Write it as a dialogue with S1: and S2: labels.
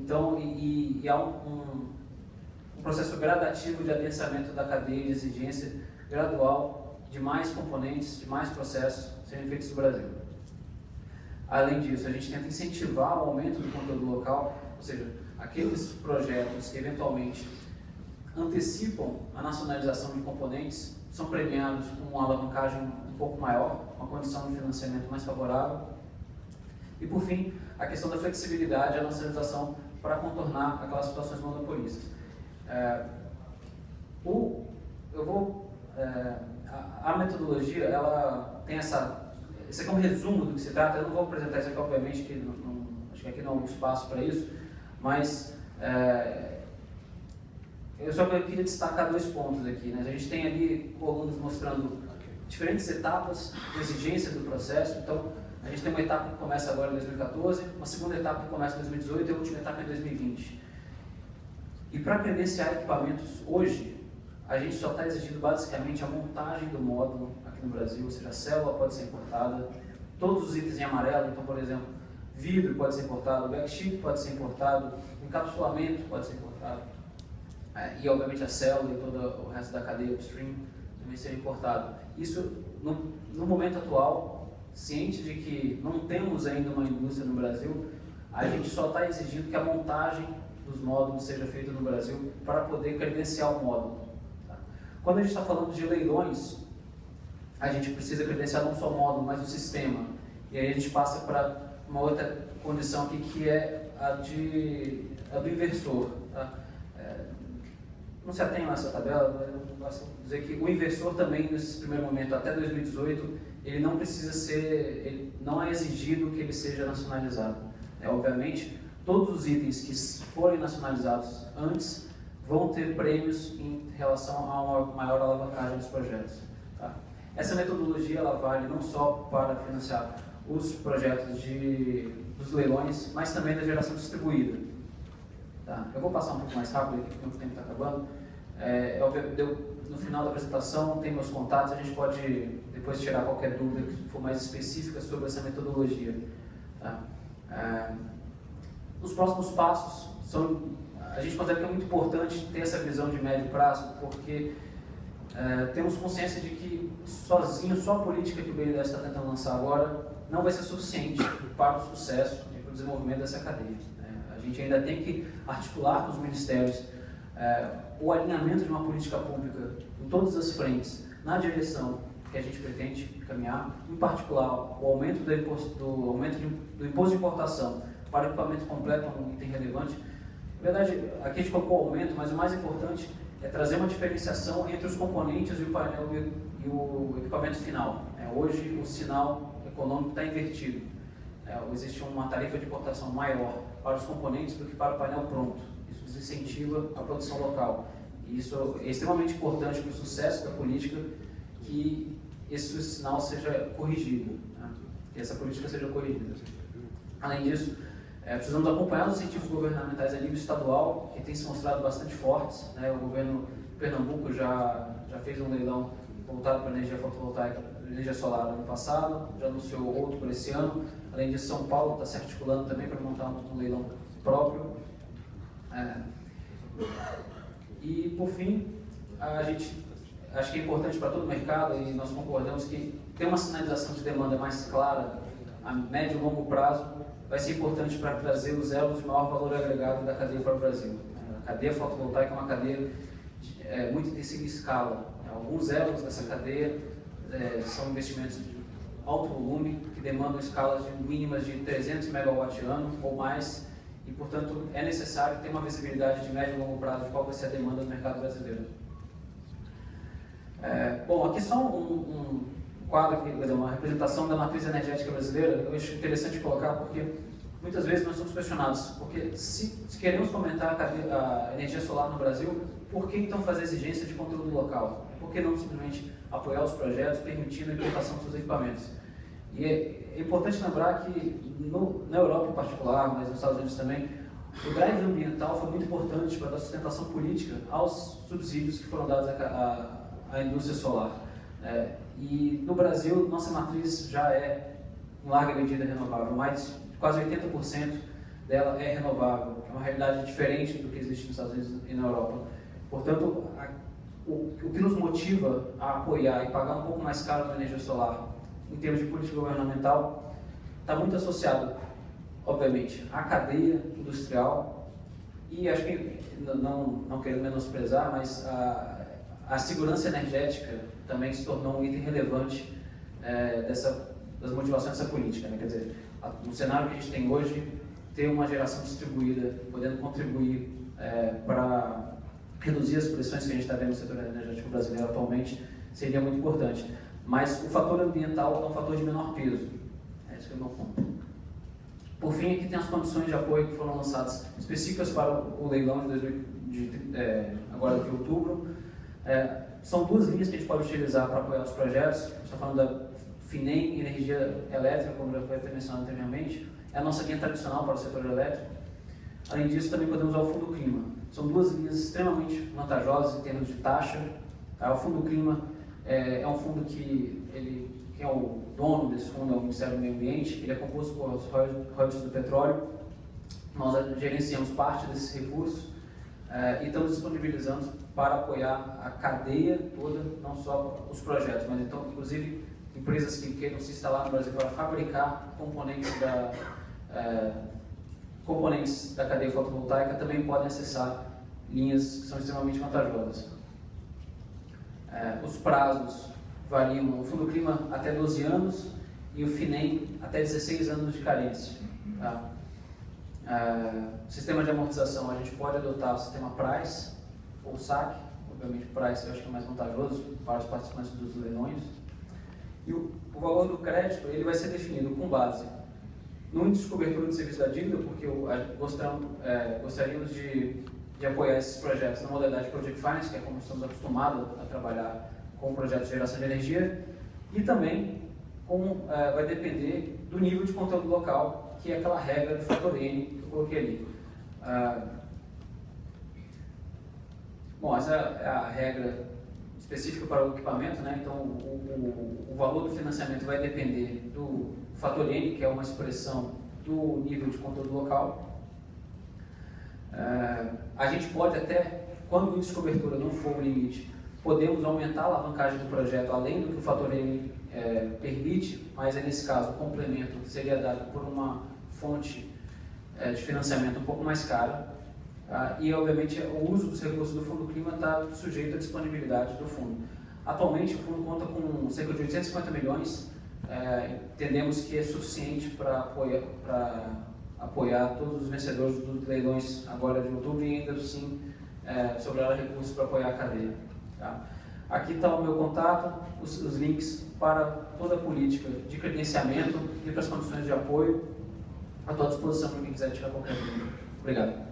S1: Então, há um processo gradativo de adensamento da cadeia de exigência gradual de mais componentes, de mais processos serem feitos no Brasil. Além disso, a gente tenta incentivar o aumento do conteúdo local, ou seja, aqueles projetos que eventualmente antecipam a nacionalização de componentes são premiados com uma alavancagem um pouco maior, uma condição de financiamento mais favorável. E, por fim, a questão da flexibilidade e a nacionalização para contornar aquelas situações monopolistas. A metodologia, ela tem essa... Esse aqui é um resumo do que se trata. Eu não vou apresentar isso aqui, obviamente, que acho que aqui não há espaço para isso, mas eu só queria destacar 2 pontos aqui, né? A gente tem ali colunas mostrando diferentes etapas de exigência do processo. Então, a gente tem uma etapa que começa agora em 2014, uma segunda etapa que começa em 2018 e a última etapa em 2020. E para credenciar equipamentos hoje, a gente só está exigindo basicamente a montagem do módulo aqui no Brasil, ou seja, a célula pode ser importada, todos os itens em amarelo, então, por exemplo, vidro pode ser importado, backsheet pode ser importado, encapsulamento pode ser importado, e obviamente a célula e todo o resto da cadeia upstream também ser importado. Isso, no momento atual, ciente de que não temos ainda uma indústria no Brasil, a gente só está exigindo que a montagem dos módulos seja feita no Brasil para poder credenciar o módulo. Tá? Quando a gente está falando de leilões, a gente precisa credenciar não só o módulo, mas o sistema. E aí a gente passa para uma outra condição aqui, que é a do inversor. Tá? Não se atenham a essa tabela, mas eu posso dizer que o inversor também, nesse primeiro momento, até 2018, ele não precisa ser, não é exigido que ele seja nacionalizado. Obviamente, todos os itens que forem nacionalizados antes vão ter prêmios em relação a uma maior alavancagem dos projetos. Tá? Essa metodologia ela vale não só para financiar os projetos dos leilões, mas também da geração distribuída. Tá? Eu vou passar um pouco mais rápido aqui, porque o tempo está acabando. No final da apresentação tem meus contatos, a gente pode depois tirar qualquer dúvida que for mais específica sobre essa metodologia. Tá? Os próximos passos são, a gente considera que é muito importante ter essa visão de médio prazo, porque temos consciência de que sozinho, só a política que o BNDES está tentando lançar agora não vai ser suficiente para o sucesso e para o desenvolvimento dessa cadeia. A gente ainda tem que articular com os ministérios o alinhamento de uma política pública em todas as frentes, na direção que a gente pretende caminhar, em particular o aumento do imposto de importação para o equipamento completo é um item relevante. Na verdade, aqui a gente colocou o aumento, mas o mais importante é trazer uma diferenciação entre os componentes e o painel e o equipamento final. Hoje o sinal econômico está invertido. Existe uma tarifa de importação maior para os componentes do que para o painel pronto. Isso desincentiva a produção local. E isso é extremamente importante para o sucesso da política, que esse sinal seja corrigido, né? Que essa política seja corrigida. Além disso, precisamos acompanhar os incentivos governamentais a nível estadual, que têm se mostrado bastante fortes, né? O governo de Pernambuco já fez um leilão voltado para a energia fotovoltaica, energia solar no ano passado, já anunciou outro para esse ano. Além disso, São Paulo está se articulando também para montar um leilão próprio. E, por fim, a gente acho que é importante para todo o mercado, e nós concordamos que ter uma sinalização de demanda mais clara a médio e longo prazo vai ser importante para trazer os elos de maior valor agregado da cadeia para o Brasil. A cadeia fotovoltaica é uma cadeia muito intensiva em escala. Alguns elos dessa cadeia são investimentos de alto volume, que demandam escalas mínimas de 300 MW/ano ou mais, e, portanto, é necessário ter uma visibilidade de médio e longo prazo de qual vai ser a demanda do mercado brasileiro. Bom, aqui só um quadro, uma representação da matriz energética brasileira. Eu acho interessante colocar porque muitas vezes nós somos questionados, porque se queremos fomentar a energia solar no Brasil, por que então fazer exigência de conteúdo local? Por que não simplesmente apoiar os projetos, permitindo a importação dos seus equipamentos? E é importante lembrar que na Europa em particular, mas nos Estados Unidos também, o drive ambiental foi muito importante para dar sustentação política aos subsídios que foram dados à indústria solar. E no Brasil, nossa matriz já é em larga medida renovável, quase 80% dela é renovável, que é uma realidade diferente do que existe nos Estados Unidos e na Europa. Portanto, o que nos motiva a apoiar e pagar um pouco mais caro na energia solar, em termos de política governamental, está muito associado, obviamente, à cadeia industrial e acho que, não querendo menosprezar, mas a segurança energética também se tornou um item relevante das motivações dessa política, né? Quer dizer, no cenário que a gente tem hoje, ter uma geração distribuída, podendo contribuir para reduzir as pressões que a gente está vendo no setor energético brasileiro atualmente, seria muito importante. Mas o fator ambiental é um fator de menor peso. Esse é o meu ponto. Por fim, aqui tem as condições de apoio que foram lançadas específicas para o leilão agora de outubro. São duas linhas que a gente pode utilizar para apoiar os projetos. A gente está falando da FINEM, Energia Elétrica, como já foi até mencionado anteriormente. É a nossa linha tradicional para o setor elétrico. Além disso, também podemos usar o Fundo Clima. São duas linhas extremamente vantajosas em termos de taxa. O Fundo Clima é um fundo que quem é o dono desse fundo é o Ministério do Meio Ambiente. Ele é composto por royalties do petróleo. Nós gerenciamos parte desses recursos e estamos disponibilizando para apoiar a cadeia toda, não só os projetos, mas então, inclusive, empresas que queiram se instalar no Brasil para fabricar componentes da cadeia fotovoltaica também podem acessar linhas que são extremamente vantajosas. Os prazos variam, o Fundo Clima até 12 anos e o FINEM até 16 anos de carência. Tá? Sistema de amortização, a gente pode adotar o sistema PRAIS ou SAC, obviamente o PRAIS eu acho que é mais vantajoso para os participantes dos leilões. E o valor do crédito ele vai ser definido com base no índice de cobertura de serviço da dívida, porque gostaríamos de apoiar esses projetos na modalidade Project Finance, que é como estamos acostumados a trabalhar com projetos de geração de energia, e também vai depender do nível de conteúdo local, que é aquela regra do fator N que eu coloquei ali. Bom, essa é a regra específica para o equipamento, né? Então o valor do financiamento vai depender do fator N, que é uma expressão do nível de conteúdo local. A gente pode até, quando o índice de cobertura não for o limite, podemos aumentar a alavancagem do projeto além do que o fator N permite, mas nesse caso o complemento seria dado por uma fonte de financiamento um pouco mais cara. E, obviamente, o uso dos recursos do Fundo Clima está sujeito à disponibilidade do fundo. Atualmente, o fundo conta com cerca de 850 milhões. Entendemos que é suficiente para apoiar todos os vencedores dos leilões agora de outubro e ainda assim sobrar recursos para apoiar a cadeia. Tá? Aqui está o meu contato, os links para toda a política de credenciamento e para as condições de apoio. Estou à disposição para quem quiser tirar qualquer dúvida. Obrigado.